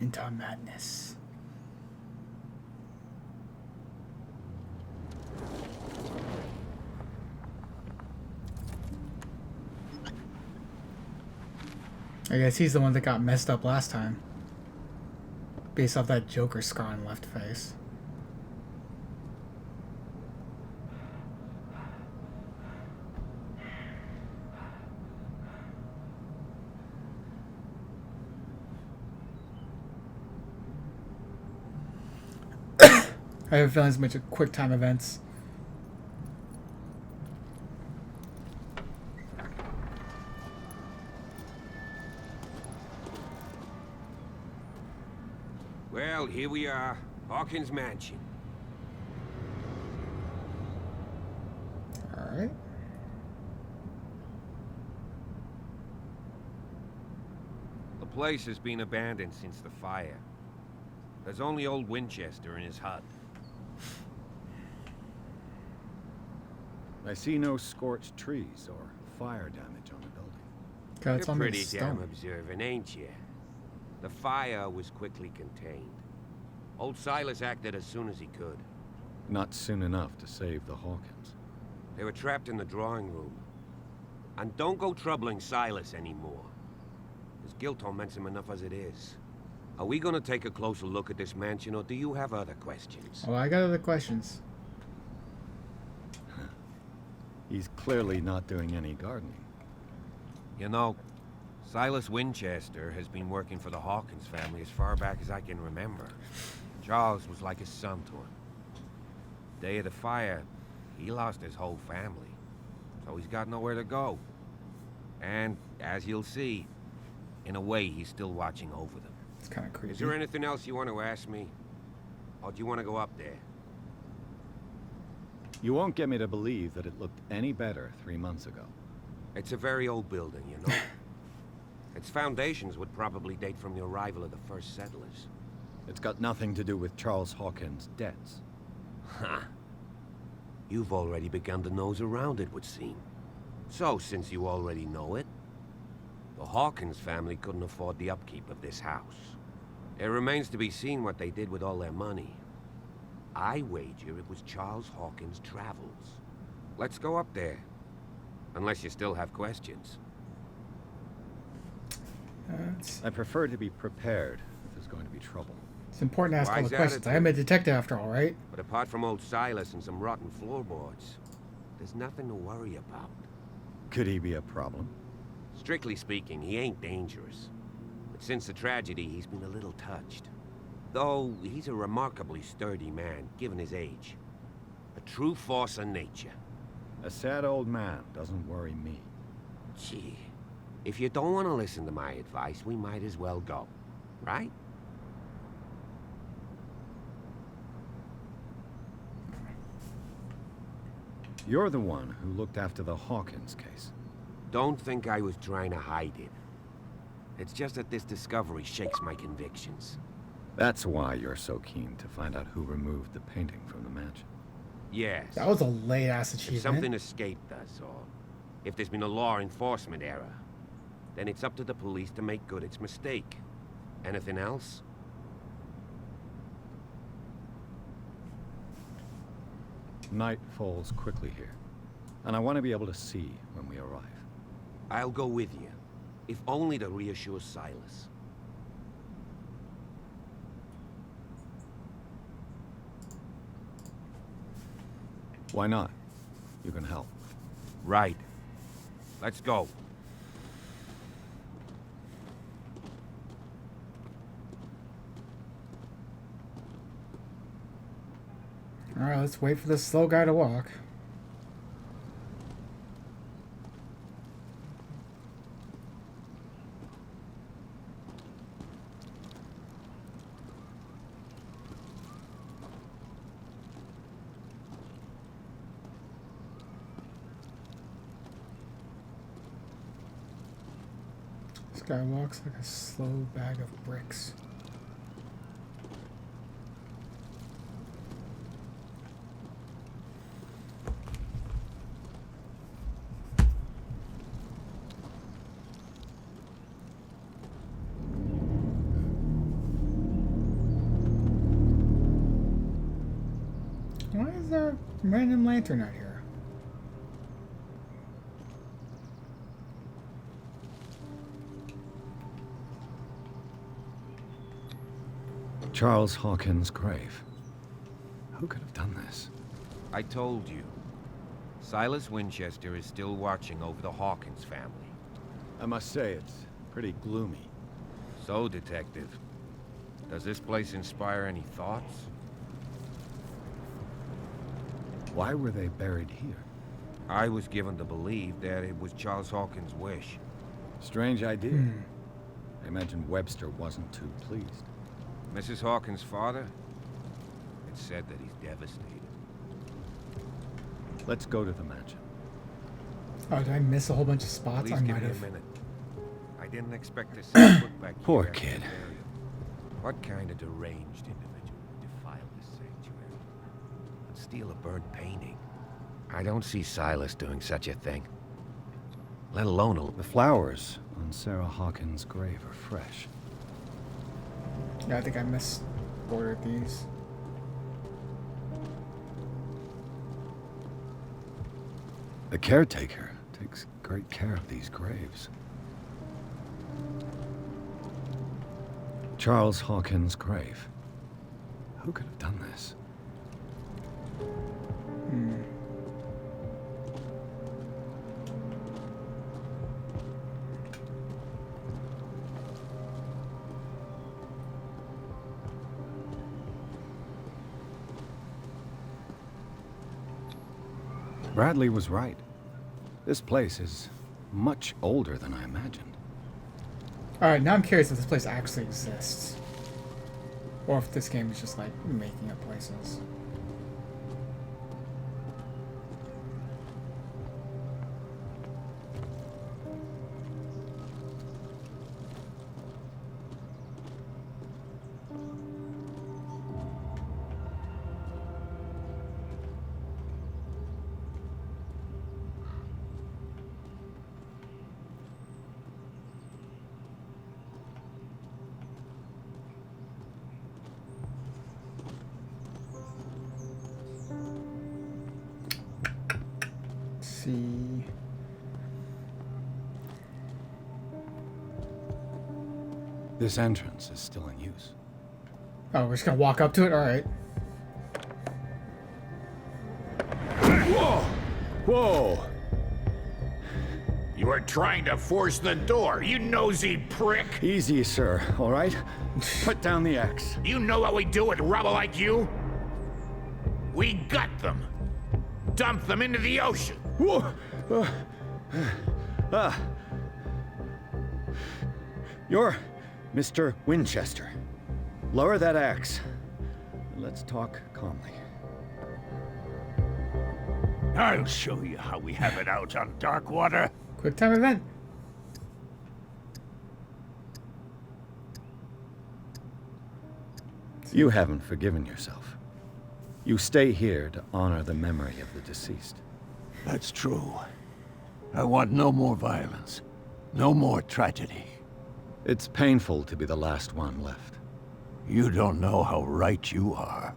into madness. I guess he's the one that got messed up last time. Based off that Joker scar on the left face. I have a feeling it's a bunch of quick time events. Well, here we are. Hawkins Mansion. Alright. The place has been abandoned since the fire. There's only old Winchester in his hut. I see no scorched trees or fire damage on the building. God, it's You're all made of pretty damn stone. observant, ain't you? The fire was quickly contained. Old Silas acted as soon as he could. Not soon enough to save the Hawkins. They were trapped in the drawing room. And don't go troubling Silas anymore. His guilt torments him enough as it is. Are we gonna take a closer look at this mansion, or do you have other questions? Oh, I got other questions. He's clearly not doing any gardening. You know, Silas Winchester has been working for the Hawkins family as far back as I can remember. Charles was like his son to him. Day of the fire, he lost his whole family. So he's got nowhere to go. And, as you'll see, in a way, he's still watching over them. It's kind of creepy. Is there anything else you want to ask me? Or do you want to go up there? You won't get me to believe that it looked any better 3 months ago. It's a very old building, you know. Its foundations would probably date from the arrival of the first settlers. It's got nothing to do with Charles Hawkins' debts. Ha! You've already begun to nose around it, would seem. So, since you already know it, the Hawkins family couldn't afford the upkeep of this house. It remains to be seen what they did with all their money. I wager it was Charles Hawkins' travels. Let's go up there. Unless you still have questions. I prefer to be prepared if there's going to be trouble. It's important to ask all Wise the questions. I attitude. am a detective after all, right? But apart from old Silas and some rotten floorboards, there's nothing to worry about. Could he be a problem? Strictly speaking, he ain't dangerous. But since the tragedy, he's been a little touched. Though he's a remarkably sturdy man, given his age. A true force of nature. A sad old man doesn't worry me. Gee, if you don't want to listen to my advice, we might as well go. Right? You're the one who looked after the Hawkins case. Don't think I was trying to hide it. It's just that this discovery shakes my convictions. That's why you're so keen to find out who removed the painting from the mansion. Yes. That was a late-ass If achievement. something escaped us, or if there's been a law enforcement error, then it's up to the police to make good its mistake. Anything else? Night falls quickly here, and I want to be able to see when we arrive. I'll go with you, if only to reassure Silas. Why not? You can help. Right. Let's go. Alright, let's wait for this slow guy to walk. This guy walks like a slow bag of bricks. a random lantern out here? Charles Hawkins' grave. Who could have done this? I told you. Silas Winchester is still watching over the Hawkins family. I must say, it's pretty gloomy. So, Detective, does this place inspire any thoughts? Why were they buried here? I was given to believe that it was Charles Hawkins' wish. Strange idea. I imagine Webster wasn't too pleased. Mrs. Hawkins' father? It's said that he's devastated. Let's go to the mansion. Oh, did I miss a whole bunch of spots? Please I give might me a have. minute. I didn't expect to see a foot back here. Poor after kid. the burial. What kind of deranged individual would defile this sanctuary and steal a burnt painting? I don't see Silas doing such a thing. Let alone a... The flowers on Sarah Hawkins' grave are fresh. Yeah, I think I misordered these. The caretaker takes great care of these graves. Charles Hawkins' grave. Who could have done this? Bradley was right. This place is much older than I imagined. Alright, now I'm curious if this place actually exists. Or if this game is just like making up places. See. This entrance is still in use. Oh, we're just gonna walk up to it? Alright. Whoa! Whoa! You are trying to force the door, you nosy prick! Easy, sir, all right? Put down the axe. You know what we do with rubble like you? We gut them. Dump them into the ocean. Whoa! You're Mr. Winchester. Lower that axe. Let's talk calmly. I'll show you how we have it out on dark water. Quick time event. You haven't forgiven yourself. You stay here to honor the memory of the deceased. That's true. I want no more violence. No more tragedy. It's painful to be the last one left. You don't know how right you are.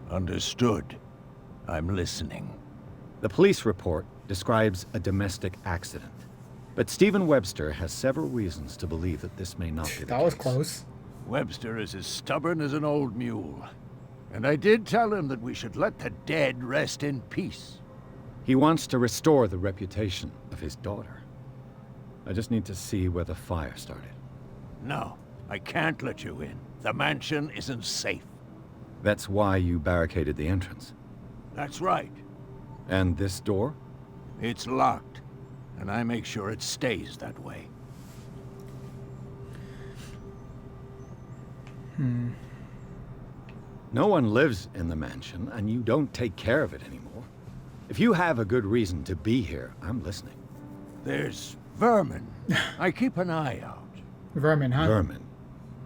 Understood. I'm listening. The police report describes a domestic accident. But Stephen Webster has several reasons to believe that this may not be the That was case. close. Webster is as stubborn as an old mule. And I did tell him that we should let the dead rest in peace. He wants to restore the reputation of his daughter. I just need to see where the fire started. No, I can't let you in. The mansion isn't safe. That's why you barricaded the entrance. That's right. And this door? It's locked, and I make sure it stays that way. No one lives in the mansion, and you don't take care of it anymore. If you have a good reason to be here, I'm listening. There's vermin. I keep an eye out. Vermin, huh? Vermin.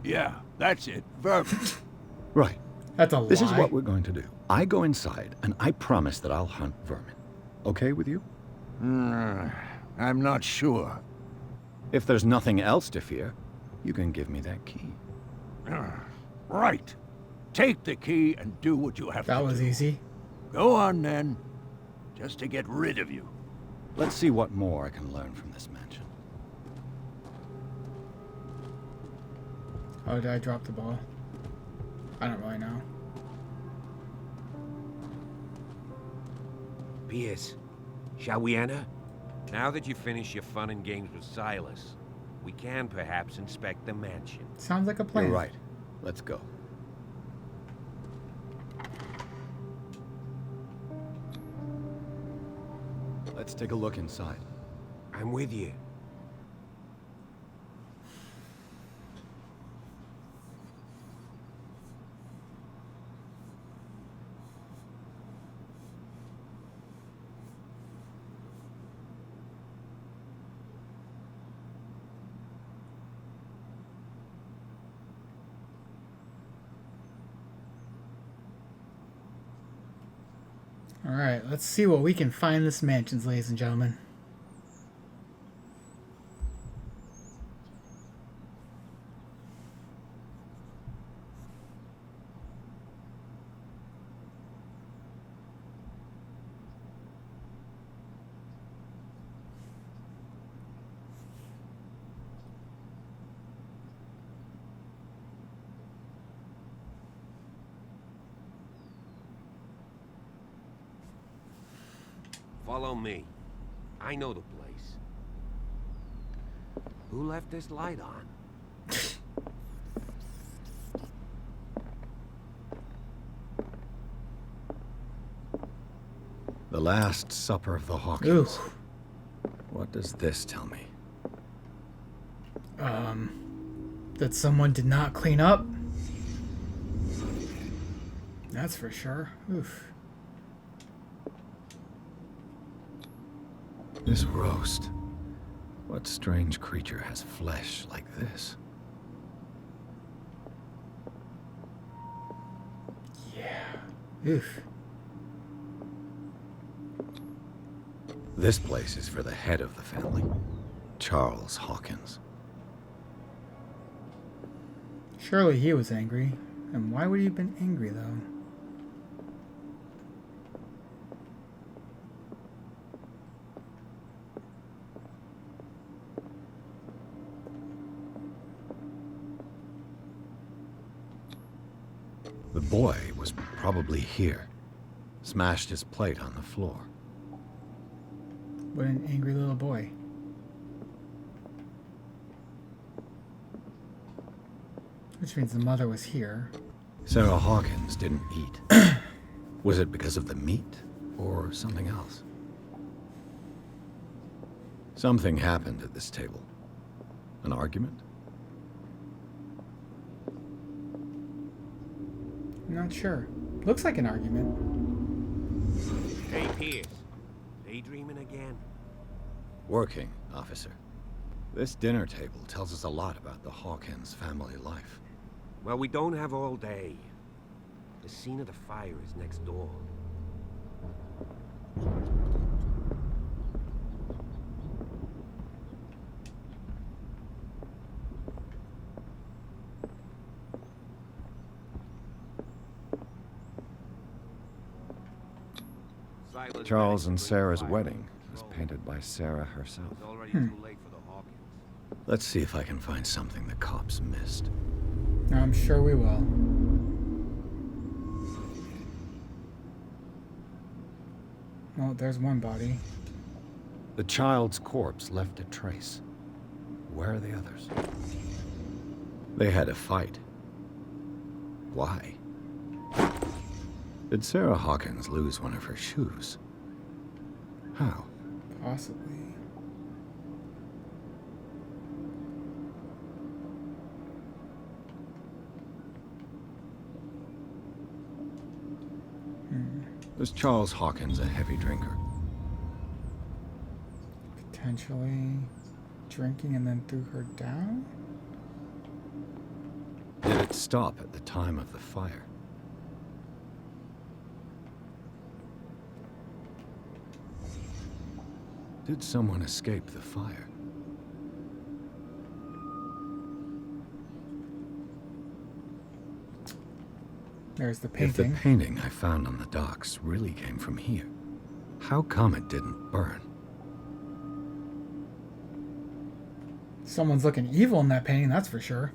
Yeah, that's it. Vermin. Right. That's a lie. This is what we're going to do. I go inside, and I promise that I'll hunt vermin. Okay with you? I'm not sure. If there's nothing else to fear, you can give me that key. Right. Take the key and do what you have That to was do. easy. Go on, then. Just to get rid of you. Let's see what more I can learn from this mansion. Oh, did I drop the ball? I don't really know. Pierce, shall we enter? Now that you've finished your fun and games with Silas, we can perhaps inspect the mansion. Sounds like a plan. You're right. Let's go. Let's take a look inside. I'm with you. Alright, let's see what we can find in this mansion, ladies and gentlemen. Follow me. I know the place. Who left this light on? The Last Supper of the Hawkins. Ooh. What does this tell me? That someone did not clean up. That's for sure. Oof. This roast. What strange creature has flesh like this? Yeah. Oof. This place is for the head of the family, Charles Hawkins. Surely he was angry. And why would he have been angry, though? The boy was probably here. Smashed his plate on the floor. What an angry little boy. Which means the mother was here. Sarah Hawkins didn't eat. Was it because of the meat or something else? Something happened at this table. An argument? I'm not sure. Looks like an argument. Hey, Pierce. Daydreaming again? Working, officer. This dinner table tells us a lot about the Hawkins family life. Well, we don't have all day. The scene of the fire is next door. Silas Charles and managed to bring the Sarah's fire wedding under was control. painted by Sarah herself. It's already too late for the Hawkins. Let's see if I can find something the cops missed. I'm sure we will. Well, there's one body. The child's corpse left a trace. Where are the others? They had a fight. Why? Did Sarah Hawkins lose one of her shoes? How? Possibly. Was Charles Hawkins a heavy drinker? Potentially drinking and then threw her down? Did it stop at the time of the fire? Did someone escape the fire? There's the If the painting. painting I found on the docks really came from here, how come it didn't burn? Someone's looking evil in that painting, that's for sure.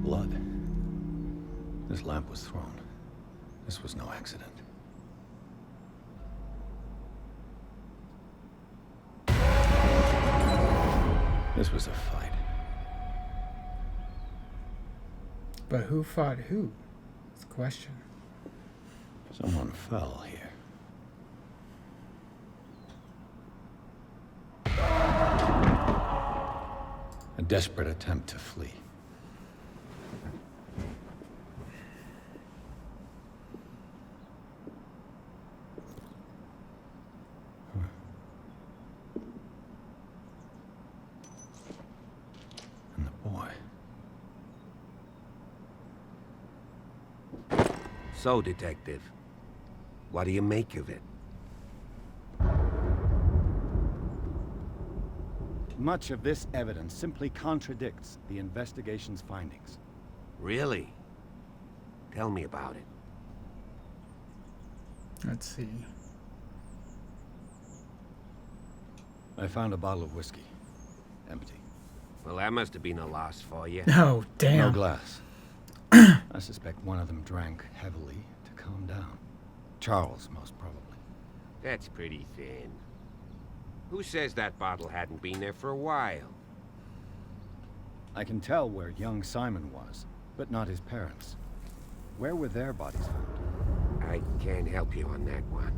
Blood. This lamp was thrown. This was no accident. This was a fight. But who fought who? It's the question. Someone fell here. A desperate attempt to flee. And the boy. So, Detective, what do you make of it? Much of this evidence simply contradicts the investigation's findings. Really? Tell me about it. Let's see. I found a bottle of whiskey. Empty. Well, that must have been a loss for you. Oh, damn. No glass. I suspect one of them drank heavily to calm down. Charles, most probably. That's pretty thin. Who says that bottle hadn't been there for a while? I can tell where young Simon was, but not his parents. Where were their bodies found? I can't help you on that one.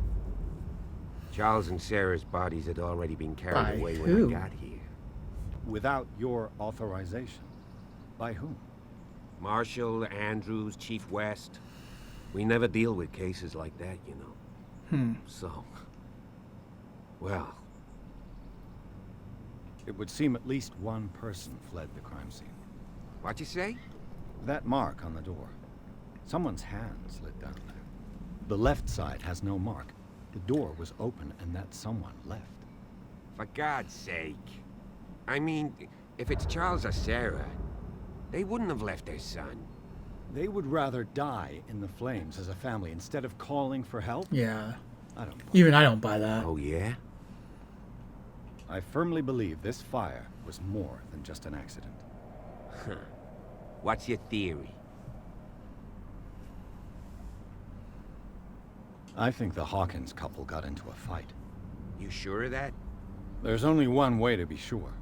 Charles and Sarah's bodies had already been carried By away who? when I got here. Without your authorization. By whom? Marshall, Andrews, Chief West. We never deal with cases like that, you know. So, well, It would seem at least one person fled the crime scene. what'd you say? That mark on the door. Someone's hand slid down there. The left side has no mark. The door was open and that someone left. For God's sake. I mean, if it's Charles or Sarah, they wouldn't have left their son. They would rather die in the flames as a family instead of calling for help? Yeah. I don't buy Even I don't buy that. Oh, yeah? I firmly believe this fire was more than just an accident. What's your theory? I think the Hawkins couple got into a fight. You sure of that? There's only one way to be sure.